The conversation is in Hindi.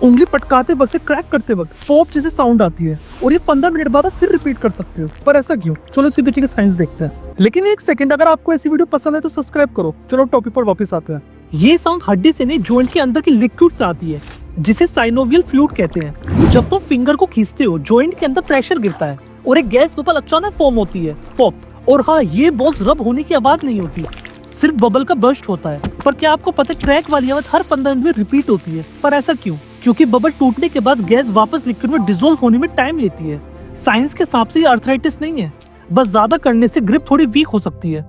उंगली पटकाते वक्त, क्रैक करते वक्त पॉप जैसे साउंड आती है और ये 15 मिनट बाद आप फिर रिपीट कर सकते हो। पर ऐसा क्यों? चलो इसके पीछे की साइंस देखते हैं। लेकिन एक सेकंड, अगर आपको ऐसी वीडियो पसंद है तो सब्सक्राइब करो। चलो टॉपिक पर वापस आते हैं। ये साउंड हड्डी से नहीं, जॉइंट के अंदर की लिक्विड से आती है, जिसे साइनोवियल फ्लूइड कहते हैं। जब तुम फिंगर को खींचते हो, जॉइंट के अंदर प्रेशर गिरता है और एक गैस बबल अचानक फॉर्म होती है, पॉप। और हाँ, ये बॉल्स रब होने की आवाज नहीं होती, सिर्फ बबल का बर्स्ट होता है। पर क्या आपको पता है, क्रैक वाली आवाज हर 15 मिनट में रिपीट होती है। पर ऐसा क्यों? क्योंकि बबल टूटने के बाद गैस वापस लिक्विड में डिसॉल्व होने में टाइम लेती है। साइंस के हिसाब से ये अर्थराइटिस नहीं है, बस ज्यादा करने से ग्रिप थोड़ी वीक हो सकती है।